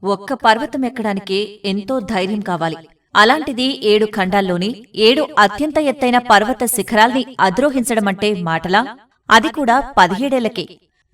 ఒక్క పర్వతం ఎక్కడానికే ఎంతో ధైర్యం కావాలి. అలాంటిది 7 ఖండాల్లోని 7 అత్యంత ఎత్తైన పర్వత శిఖరాల్ని అధిరోహించడమంటే మాటలా? అది కూడా 17 ఏళ్లకే.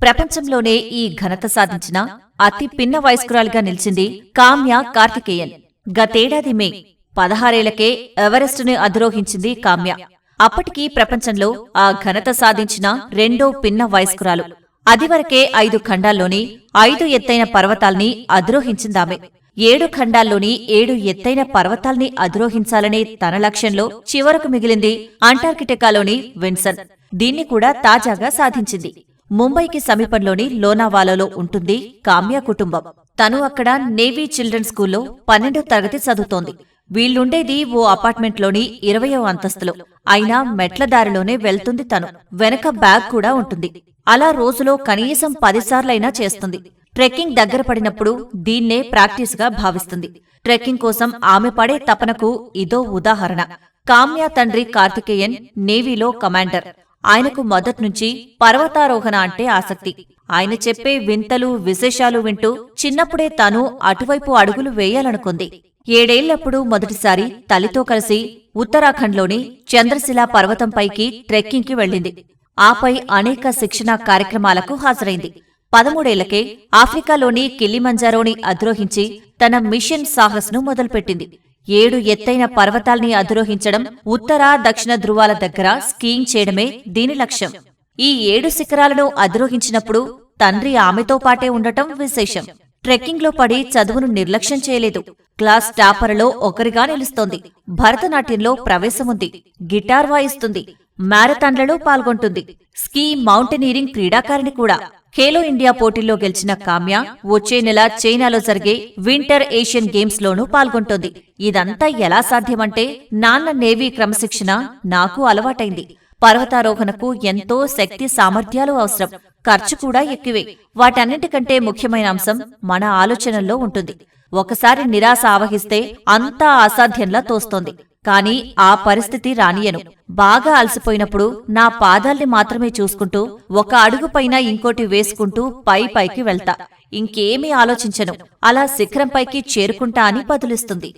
ప్రపంచంలోనే ఈ ఘనత సాధించిన అతి పిన్న వయస్కురాలిగా నిలిచింది కామ్య కార్తికేయన్. గతేడాది మే 16 ఏళ్లకే ఎవరెస్టుని అధిరోహించింది కామ్య. అప్పటికి ప్రపంచంలో ఆ ఘనత సాధించిన రెండో పిన్న వయస్కురాలు. అదివరకే 5 ఖండాల్లోని 5 ఎత్తైన పర్వతాల్ని అధిరోహించిందామె. 7 ఖండాల్లోని 7 ఎత్తైన పర్వతాల్ని అధిరోహించాలనే తన లక్ష్యంలో చివరకు మిగిలింది అంటార్కిటికాలోని విన్సన్. దీన్ని కూడా తాజాగా సాధించింది. ముంబైకి సమీపంలోని లోనావాలాలో ఉంటుంది కామ్య కుటుంబం. తను అక్కడ నేవీ చిల్డ్రన్ స్కూల్లో 12వ తరగతి చదువుతోంది. వీళ్లుండేది ఓ అపార్ట్మెంట్లోని 20వ అంతస్తులో. అయినా మెట్ల దారిలోనే వెళ్తుంది తను. వెనక బ్యాగ్ కూడా ఉంటుంది. అలా రోజులో కనీసం 10 సార్లైనా చేస్తుంది. ట్రెక్కింగ్ దగ్గర పడినప్పుడు దీన్నే ప్రాక్టీస్గా భావిస్తుంది. ట్రెక్కింగ్ కోసం ఆమె పడే తపనకు ఇదో ఉదాహరణ. కామ్య తండ్రి కార్తికేయన్ నేవీలో కమాండర్. ఆయనకు మొదట్నుంచి పర్వతారోహణ అంటే ఆసక్తి. ఆయన చెప్పే వింతలు విశేషాలు వింటూ చిన్నప్పుడే తాను అటువైపు అడుగులు వేయాలనుకుంది. 7 ఏళ్లప్పుడు మొదటిసారి తల్లితో కలిసి ఉత్తరాఖండ్లోని చంద్రశిలా పర్వతంపైకి ట్రెక్కింగ్కి వెళ్ళింది. ఆపై అనేక శిక్షణా కార్యక్రమాలకు హాజరైంది. 13 ఏళ్లకే ఆఫ్రికాలోని కిలిమంజారోని అధిరోహించి తన మిషన్ సాహస్ను మొదలుపెట్టింది. 7 ఎత్తైన పర్వతాల్ని అధిరోహించడం, ఉత్తర దక్షిణ ధృవాల దగ్గర స్కీయింగ్ చేయడమే దీని లక్ష్యం. ఈ 7 శిఖరాలను అధిరోహించినప్పుడు తండ్రి ఆమెతో పాటే ఉండటం విశేషం. ట్రెక్కింగ్లో పడి చదువును నిర్లక్ష్యం చేయలేదు. క్లాస్ టాపర్లో ఒకరిగా నిలుస్తోంది. భరతనాట్యంలో ప్రవేశముంది. గిటార్ వాయిస్తుంది. మ్యారథాన్లలో పాల్గొంటుంది. స్కీ మౌంటైనీరింగ్ క్రీడాకారిణి కూడా. ఖేలో ఇండియా పోటీల్లో గెలిచిన కామ్య వచ్చే నెల చైనాలో జరిగే వింటర్ ఏషియన్ గేమ్స్ లోనూ పాల్గొంటోంది. ఇదంతా ఎలా సాధ్యమంటే నాన్న నేవీ క్రమశిక్షణ నాకు అలవాటైంది. పర్వతారోహణకు ఎంతో శక్తి సామర్థ్యాలు అవసరం. ఖర్చు కూడా ఎక్కువే. వాటన్నింటికంటే ముఖ్యమైన అంశం మన ఆలోచనల్లో ఉంటుంది. ఒకసారి నిరాశ ఆవహిస్తే అంతా అసాధ్యంలా తోస్తోంది. కాని ఆ పరిస్థితి రానియను. బాగా అలసిపోయినప్పుడు నా పాదాల్ని మాత్రమే చూసుకుంటూ ఒక అడుగుపైన ఇంకోటి వేసుకుంటూ పైకి వెళ్తా. ఇంకేమీ ఆలోచించను. అలా శిఖరంపైకి చేరుకుంటా అని బదులిస్తుంది.